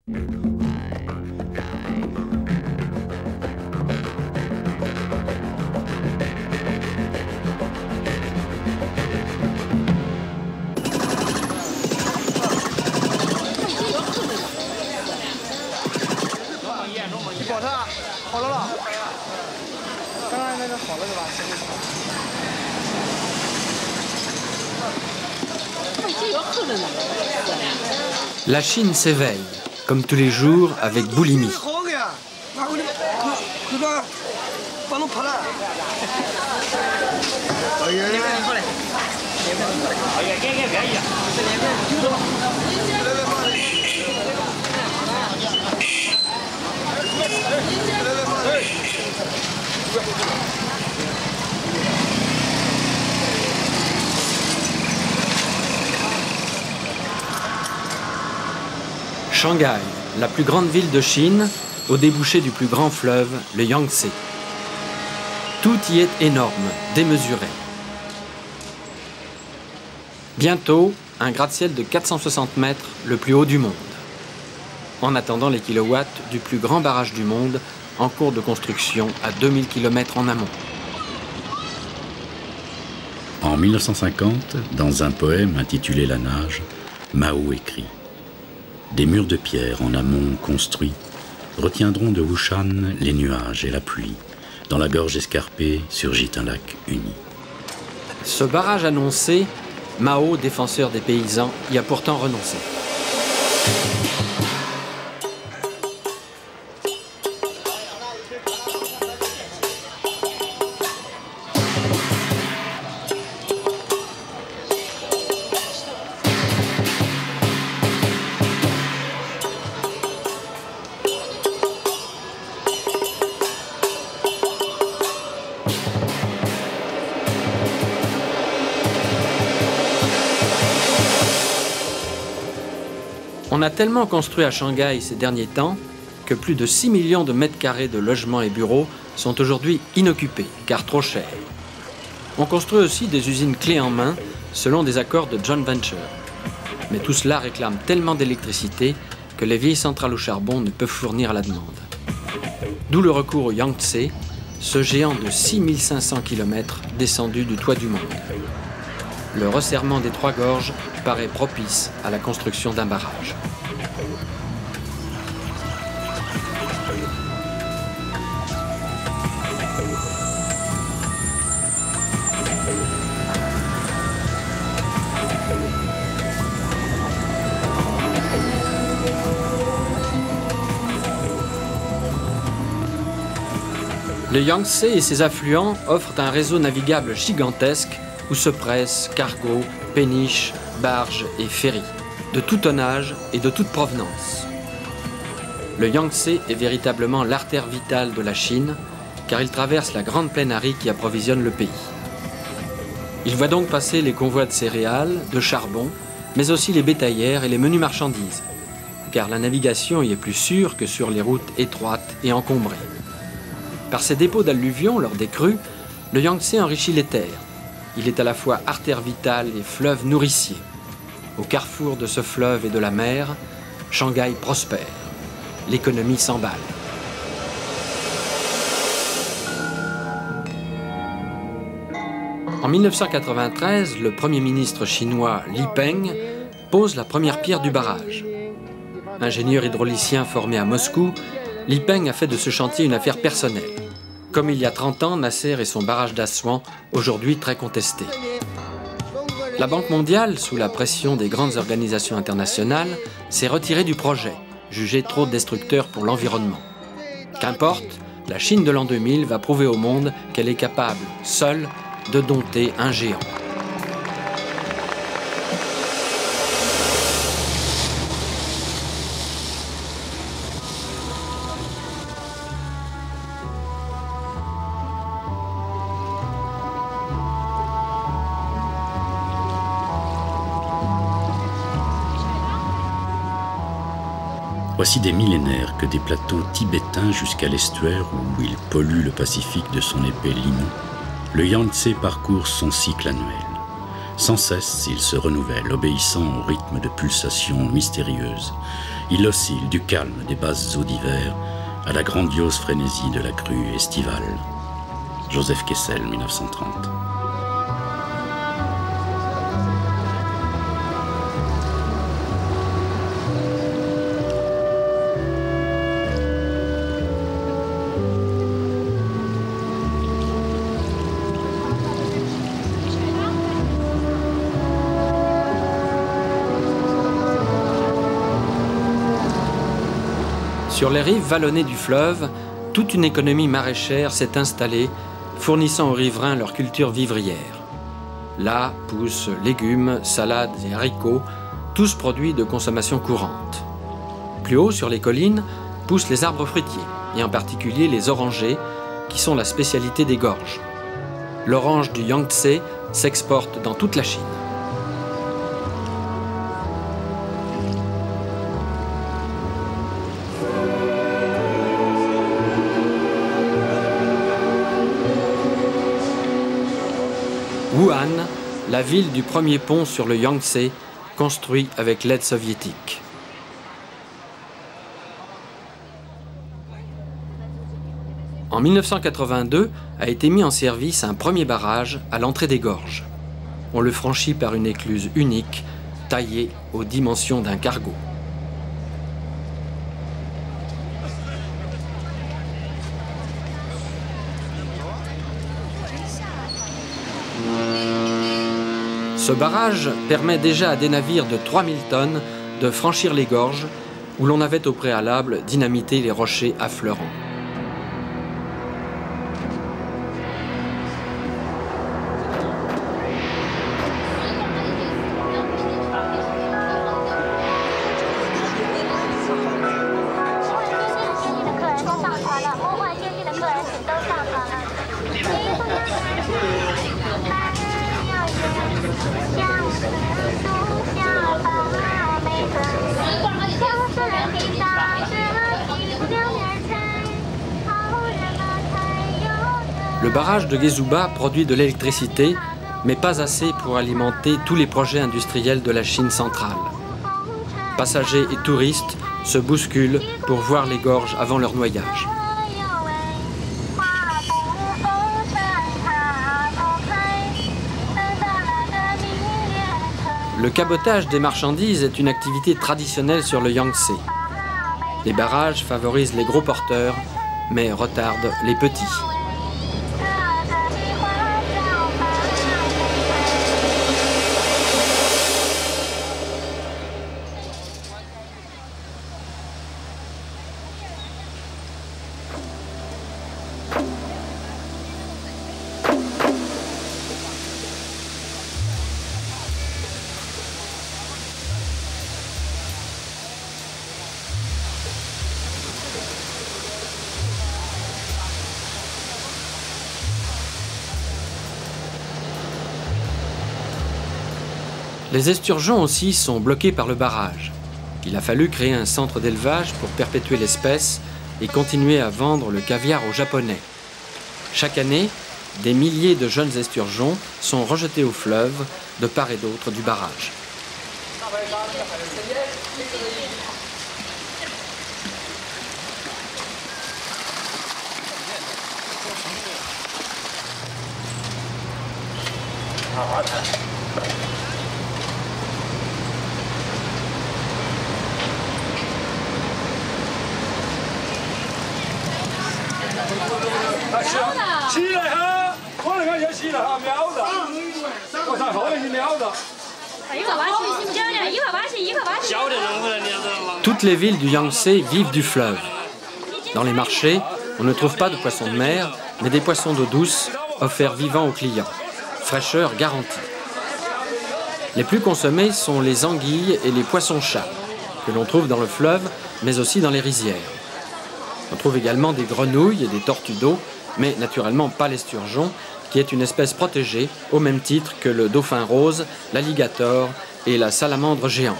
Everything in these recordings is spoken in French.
La Chine s'éveille, comme tous les jours, avec boulimie. Shanghai, la plus grande ville de Chine, au débouché du plus grand fleuve, le Yangtze. Tout y est énorme, démesuré. Bientôt, un gratte-ciel de 460 mètres, le plus haut du monde. En attendant les kilowatts du plus grand barrage du monde, en cours de construction à 2000 km en amont. En 1950, dans un poème intitulé La nage, Mao écrit: des murs de pierre en amont construits retiendront de Wushan les nuages et la pluie. Dans la gorge escarpée surgit un lac uni. Ce barrage annoncé, Mao, défenseur des paysans, y a pourtant renoncé. On a tellement construit à Shanghai ces derniers temps que plus de 6 millions de mètres carrés de logements et bureaux sont aujourd'hui inoccupés, car trop chers. On construit aussi des usines clés en main selon des accords de joint venture. Mais tout cela réclame tellement d'électricité que les vieilles centrales au charbon ne peuvent fournir à la demande. D'où le recours au Yangtze, ce géant de 6500 km descendu du toit du monde. Le resserrement des trois gorges paraît propice à la construction d'un barrage. Le Yangtze et ses affluents offrent un réseau navigable gigantesque où se pressent cargos, péniches, barges et ferries, de tout tonnage et de toute provenance. Le Yangtze est véritablement l'artère vitale de la Chine, car il traverse la grande plaine aride qui approvisionne le pays. Il voit donc passer les convois de céréales, de charbon, mais aussi les bétaillères et les menues marchandises, car la navigation y est plus sûre que sur les routes étroites et encombrées. Par ses dépôts d'alluvions lors des crues, le Yangtze enrichit les terres. Il est à la fois artère vitale et fleuve nourricier. Au carrefour de ce fleuve et de la mer, Shanghai prospère. L'économie s'emballe. En 1993, le Premier ministre chinois Li Peng pose la première pierre du barrage. Ingénieur hydraulicien formé à Moscou, Li Peng a fait de ce chantier une affaire personnelle. Comme il y a 30 ans, Nasser et son barrage d'Assouan, aujourd'hui très contesté. La Banque mondiale, sous la pression des grandes organisations internationales, s'est retirée du projet, jugé trop destructeur pour l'environnement. Qu'importe, la Chine de l'an 2000 va prouver au monde qu'elle est capable, seule, de dompter un géant. Voici des millénaires que des plateaux tibétains jusqu'à l'estuaire où il pollue le Pacifique de son épais linon, le Yangtze parcourt son cycle annuel. Sans cesse, il se renouvelle, obéissant au rythme de pulsations mystérieuses Il oscille du calme des basses eaux d'hiver à la grandiose frénésie de la crue estivale. Joseph Kessel, 1930. Sur les rives vallonnées du fleuve, toute une économie maraîchère s'est installée, fournissant aux riverains leur culture vivrière. Là poussent légumes, salades et haricots, tous produits de consommation courante. Plus haut, sur les collines, poussent les arbres fruitiers, et en particulier les orangers, qui sont la spécialité des gorges. L'orange du Yangtze s'exporte dans toute la Chine. Wuhan, la ville du premier pont sur le Yangtze, construit avec l'aide soviétique. En 1982 a été mis en service un premier barrage à l'entrée des gorges. On le franchit par une écluse unique, taillée aux dimensions d'un cargo. Ce barrage permet déjà à des navires de 3000 tonnes de franchir les gorges où l'on avait au préalable dynamité les rochers affleurants. Le barrage de Gezhouba produit de l'électricité, mais pas assez pour alimenter tous les projets industriels de la Chine centrale. Passagers et touristes se bousculent pour voir les gorges avant leur noyage. Le cabotage des marchandises est une activité traditionnelle sur le Yangtze. Les barrages favorisent les gros porteurs, mais retardent les petits. Les esturgeons aussi sont bloqués par le barrage. Il a fallu créer un centre d'élevage pour perpétuer l'espèce et continuer à vendre le caviar aux Japonais. Chaque année, des milliers de jeunes esturgeons sont rejetés au fleuve de part et d'autre du barrage. Toutes les villes du Yangtze vivent du fleuve. Dans les marchés, on ne trouve pas de poissons de mer, mais des poissons d'eau douce offerts vivants aux clients. Fraîcheur garantie. Les plus consommés sont les anguilles et les poissons-chats, que l'on trouve dans le fleuve, mais aussi dans les rizières. On trouve également des grenouilles et des tortues d'eau, mais naturellement pas l'esturgeon, qui est une espèce protégée, au même titre que le dauphin rose, l'alligator et la salamandre géante.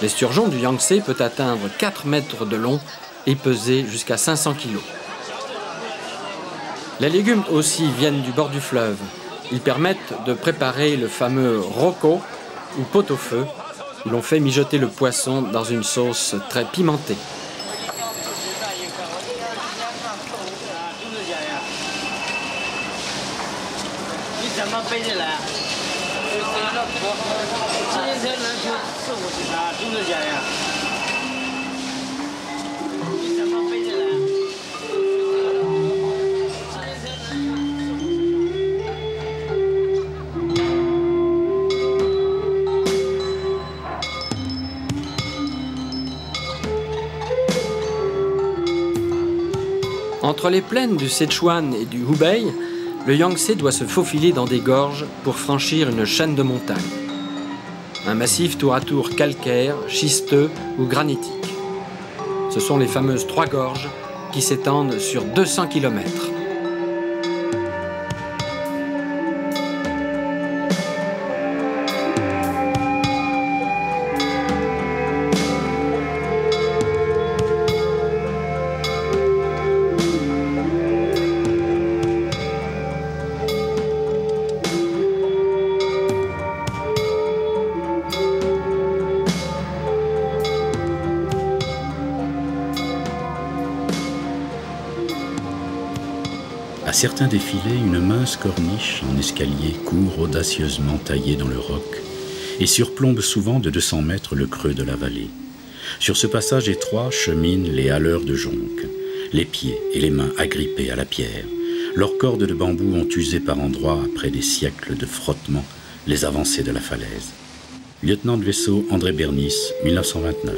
L'esturgeon du Yangtze peut atteindre 4 mètres de long et peser jusqu'à 500 kg. Les légumes aussi viennent du bord du fleuve. Ils permettent de préparer le fameux roko, ou pot-au-feu, où l'on fait mijoter le poisson dans une sauce très pimentée. Entre les plaines du Sichuan et du Hubei, le Yangtze doit se faufiler dans des gorges pour franchir une chaîne de montagnes. Un massif tour à tour calcaire, schisteux ou granitique. Ce sont les fameuses trois gorges qui s'étendent sur 200 km. À certains défilés, une mince corniche en escalier court audacieusement taillée dans le roc et surplombe souvent de 200 mètres le creux de la vallée. Sur ce passage étroit cheminent les haleurs de joncs, les pieds et les mains agrippés à la pierre. Leurs cordes de bambou ont usé par endroits, après des siècles de frottement, les avancées de la falaise. Lieutenant de vaisseau André Bernis, 1929.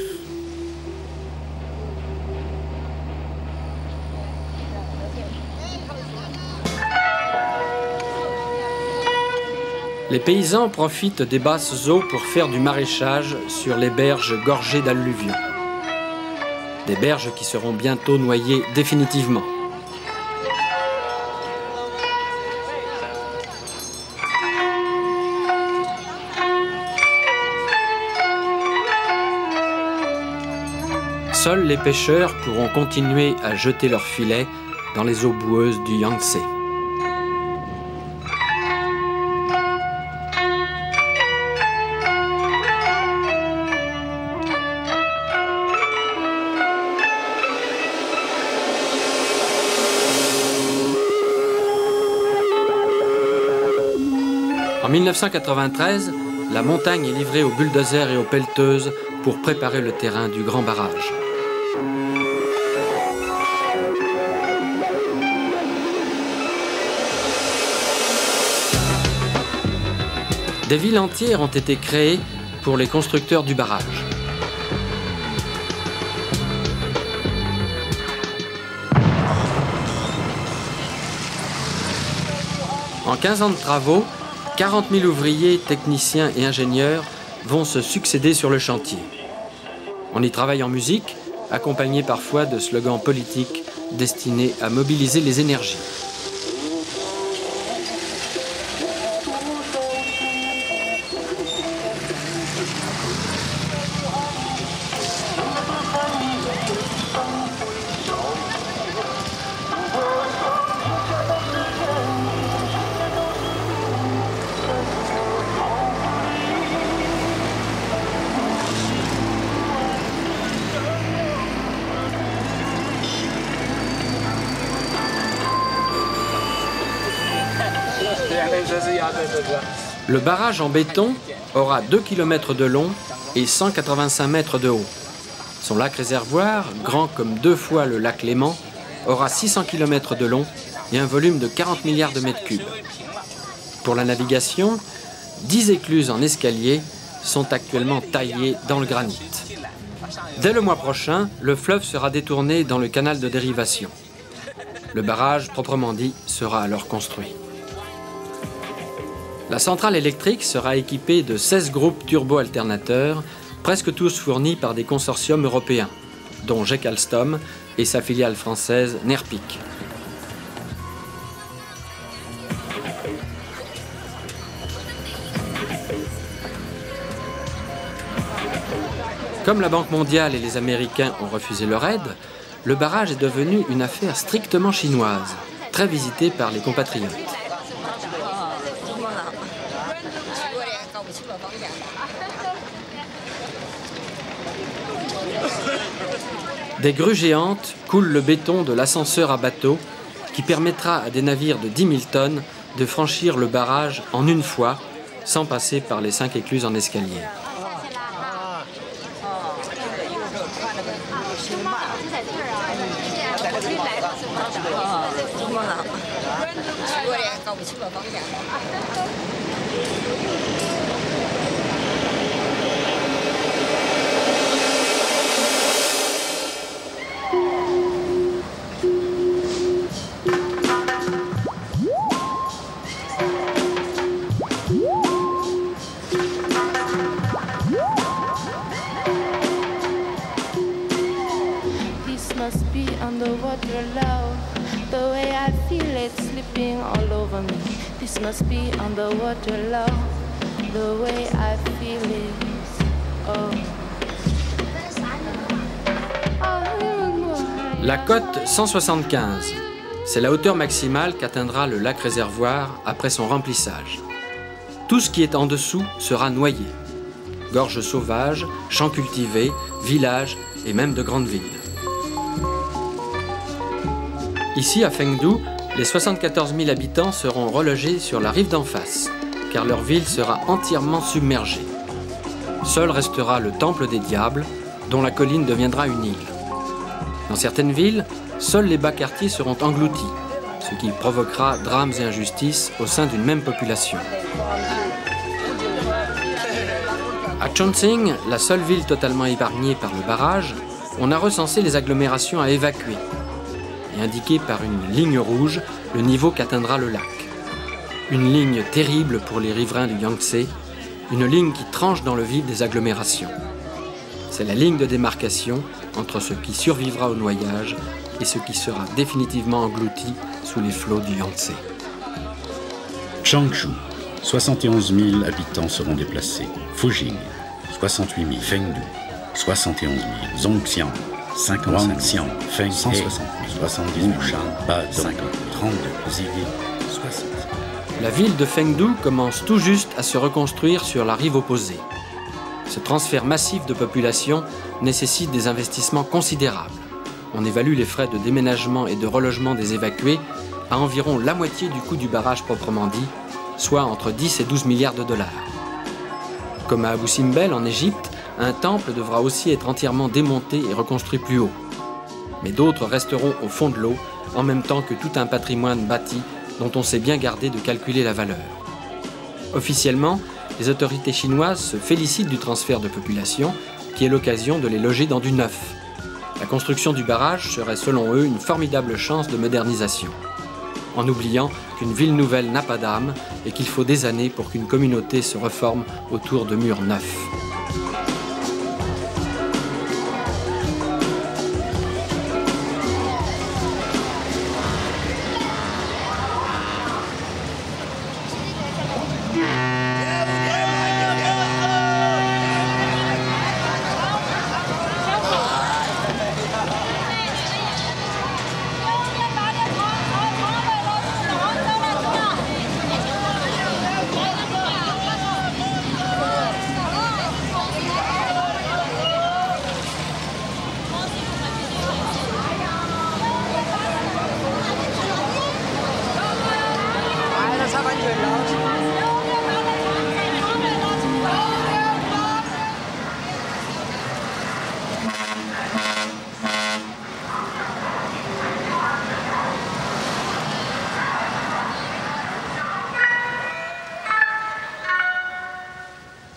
Les paysans profitent des basses eaux pour faire du maraîchage sur les berges gorgées d'alluvions. Des berges qui seront bientôt noyées définitivement. Seuls les pêcheurs pourront continuer à jeter leurs filets dans les eaux boueuses du Yangtze. En 1993, la montagne est livrée aux bulldozers et aux pelleteuses pour préparer le terrain du grand barrage. Des villes entières ont été créées pour les constructeurs du barrage. En 15 ans de travaux, 40 000 ouvriers, techniciens et ingénieurs vont se succéder sur le chantier. On y travaille en musique, accompagné parfois de slogans politiques destinés à mobiliser les énergies. Le barrage en béton aura 2 km de long et 185 mètres de haut. Son lac réservoir, grand comme 2 fois le lac Léman, aura 600 km de long et un volume de 40 milliards de mètres cubes. Pour la navigation, 10 écluses en escalier sont actuellement taillées dans le granit. Dès le mois prochain, le fleuve sera détourné dans le canal de dérivation. Le barrage, proprement dit, sera alors construit. La centrale électrique sera équipée de 16 groupes turbo-alternateurs, presque tous fournis par des consortiums européens, dont GEC Alstom et sa filiale française Nerpic. Comme la Banque mondiale et les Américains ont refusé leur aide, le barrage est devenu une affaire strictement chinoise, très visitée par les compatriotes. Des grues géantes coulent le béton de l'ascenseur à bateau qui permettra à des navires de 10 000 tonnes de franchir le barrage en une fois sans passer par les 5 écluses en escalier. Underwater love, the way I feel it slipping all over me. This must be underwater love, the way I feel it. La cote 175, c'est la hauteur maximale qu'atteindra le lac réservoir après son remplissage. Tout ce qui est en dessous sera noyé. Gorges sauvages, champs cultivés, villages et même de grandes villes. Ici, à Fengdu, les 74 000 habitants seront relogés sur la rive d'en face, car leur ville sera entièrement submergée. Seul restera le temple des diables, dont la colline deviendra une île. Dans certaines villes, seuls les bas quartiers seront engloutis, ce qui provoquera drames et injustices au sein d'une même population. À Chongqing, la seule ville totalement épargnée par le barrage, on a recensé les agglomérations à évacuer et indiqué par une ligne rouge le niveau qu'atteindra le lac. Une ligne terrible pour les riverains du Yangtze, une ligne qui tranche dans le vide des agglomérations. C'est la ligne de démarcation entre ce qui survivra au noyage et ce qui sera définitivement englouti sous les flots du Yangtze. Changshu, 71 000 habitants seront déplacés. Fujing, 68 000. Fengdu, 71 000. Zhongxiang, 55 000. Feng, 160 000. 70 000. Wushan, Badong, 50 000. 32 000. Zili, 60 000. La ville de Fengdu commence tout juste à se reconstruire sur la rive opposée. Ce transfert massif de population nécessite des investissements considérables. On évalue les frais de déménagement et de relogement des évacués à environ la moitié du coût du barrage proprement dit, soit entre 10 et 12 milliards de dollars. Comme à Abu Simbel en Égypte, un temple devra aussi être entièrement démonté et reconstruit plus haut. Mais d'autres resteront au fond de l'eau, en même temps que tout un patrimoine bâti dont on sait bien garder de calculer la valeur. Officiellement, les autorités chinoises se félicitent du transfert de population, qui est l'occasion de les loger dans du neuf. La construction du barrage serait selon eux une formidable chance de modernisation, en oubliant qu'une ville nouvelle n'a pas d'âme et qu'il faut des années pour qu'une communauté se reforme autour de murs neufs.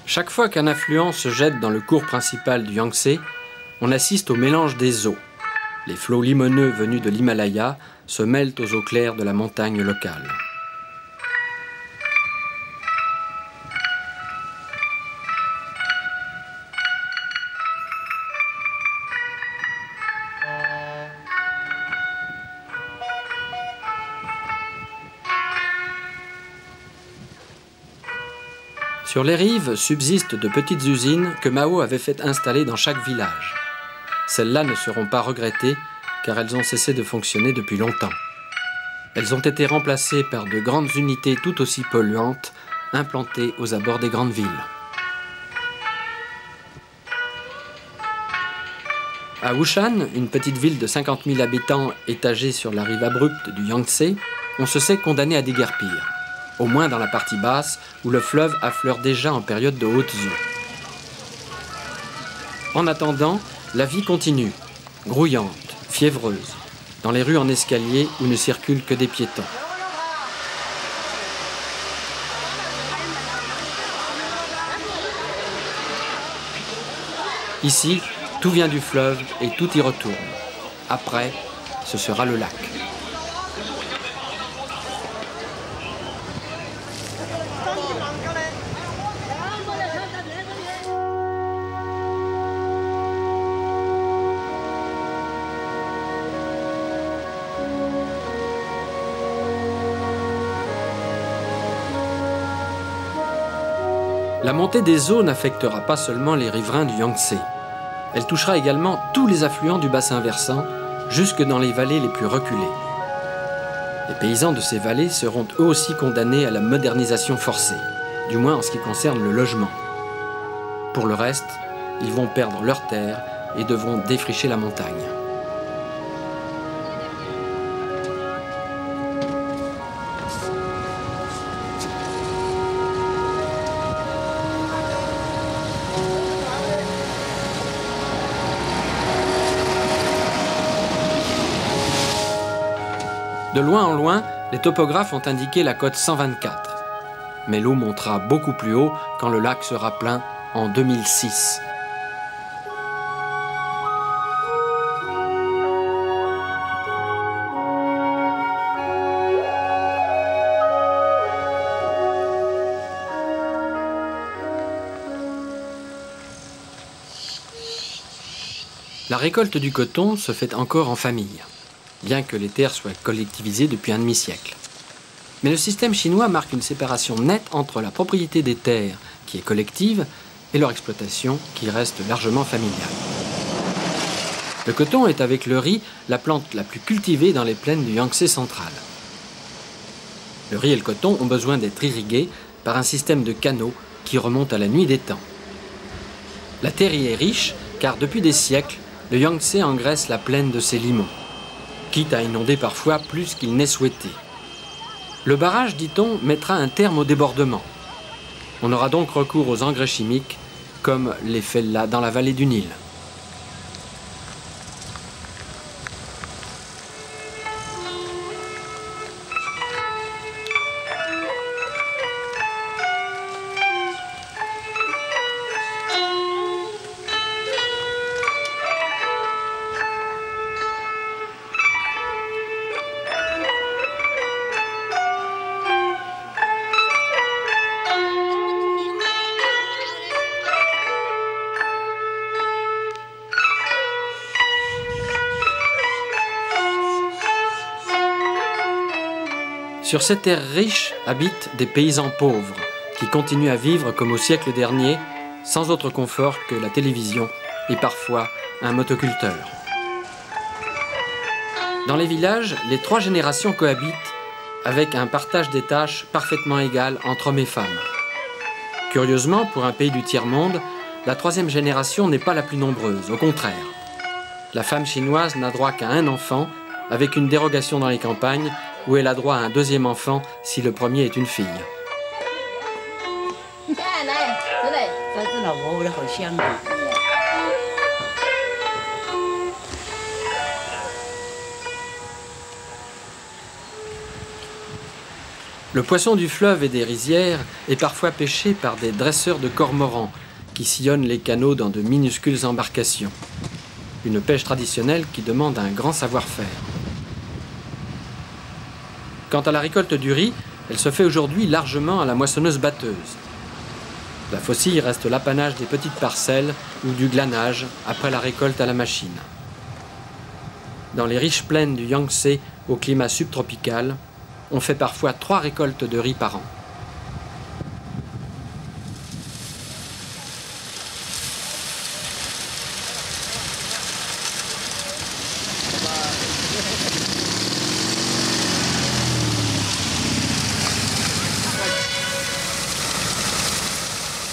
Chaque fois qu'un affluent se jette dans le cours principal du Yangtze, on assiste au mélange des eaux. Les flots limoneux venus de l'Himalaya se mêlent aux eaux claires de la montagne locale. Sur les rives subsistent de petites usines que Mao avait fait installer dans chaque village. Celles-là ne seront pas regrettées car elles ont cessé de fonctionner depuis longtemps. Elles ont été remplacées par de grandes unités tout aussi polluantes implantées aux abords des grandes villes. À Wushan, une petite ville de 50 000 habitants étagée sur la rive abrupte du Yangtze, on se sait condamné à déguerpir, au moins dans la partie basse où le fleuve affleure déjà en période de hautes eaux. En attendant, la vie continue, grouillante, fiévreuse, dans les rues en escalier où ne circulent que des piétons. Ici, tout vient du fleuve et tout y retourne. Après, ce sera le lac. La montée des eaux n'affectera pas seulement les riverains du Yangtze. Elle touchera également tous les affluents du bassin versant, jusque dans les vallées les plus reculées. Les paysans de ces vallées seront eux aussi condamnés à la modernisation forcée, du moins en ce qui concerne le logement. Pour le reste, ils vont perdre leurs terres et devront défricher la montagne. De loin en loin, les topographes ont indiqué la cote 124. Mais l'eau montera beaucoup plus haut quand le lac sera plein en 2006. La récolte du coton se fait encore en famille, bien que les terres soient collectivisées depuis un demi-siècle. Mais le système chinois marque une séparation nette entre la propriété des terres, qui est collective, et leur exploitation, qui reste largement familiale. Le coton est, avec le riz, la plante la plus cultivée dans les plaines du Yangtze central. Le riz et le coton ont besoin d'être irrigués par un système de canaux qui remonte à la nuit des temps. La terre y est riche, car depuis des siècles, le Yangtze engraisse la plaine de ses limons, quitte à inonder parfois plus qu'il n'est souhaité. Le barrage, dit-on, mettra un terme au débordement. On aura donc recours aux engrais chimiques, comme les fait là dans la vallée du Nil. Sur ces terres riches habitent des paysans pauvres qui continuent à vivre comme au siècle dernier, sans autre confort que la télévision et parfois un motoculteur. Dans les villages, les 3 générations cohabitent avec un partage des tâches parfaitement égal entre hommes et femmes. Curieusement, pour un pays du tiers-monde, la 3e génération n'est pas la plus nombreuse, au contraire. La femme chinoise n'a droit qu'à un enfant, avec une dérogation dans les campagnes, où elle a droit à un 2e enfant si le premier est une fille. Le poisson du fleuve et des rizières est parfois pêché par des dresseurs de cormorans qui sillonnent les canaux dans de minuscules embarcations. Une pêche traditionnelle qui demande un grand savoir-faire. Quant à la récolte du riz, elle se fait aujourd'hui largement à la moissonneuse-batteuse. La faucille reste l'apanage des petites parcelles ou du glanage après la récolte à la machine. Dans les riches plaines du Yangtze au climat subtropical, on fait parfois 3 récoltes de riz par an.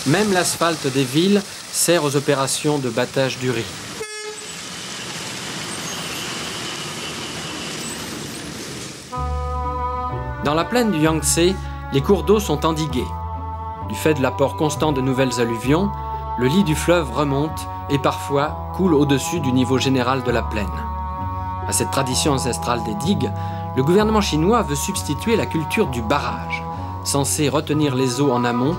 Même l'asphalte des villes sert aux opérations de battage du riz. Dans la plaine du Yangtze, les cours d'eau sont endigués. Du fait de l'apport constant de nouvelles alluvions, le lit du fleuve remonte et parfois coule au-dessus du niveau général de la plaine. À cette tradition ancestrale des digues, le gouvernement chinois veut substituer la culture du barrage, censé retenir les eaux en amont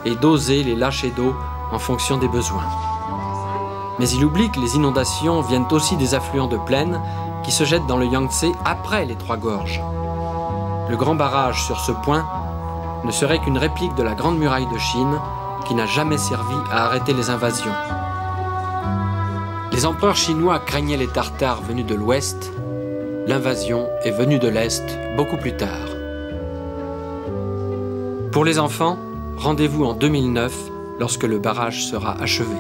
et doser les lâchers d'eau en fonction des besoins. Mais il oublie que les inondations viennent aussi des affluents de plaine qui se jettent dans le Yangtze après les Trois Gorges. Le grand barrage sur ce point ne serait qu'une réplique de la Grande Muraille de Chine qui n'a jamais servi à arrêter les invasions. Les empereurs chinois craignaient les Tartares venus de l'ouest. L'invasion est venue de l'est beaucoup plus tard. Pour les enfants, rendez-vous en 2009 lorsque le barrage sera achevé.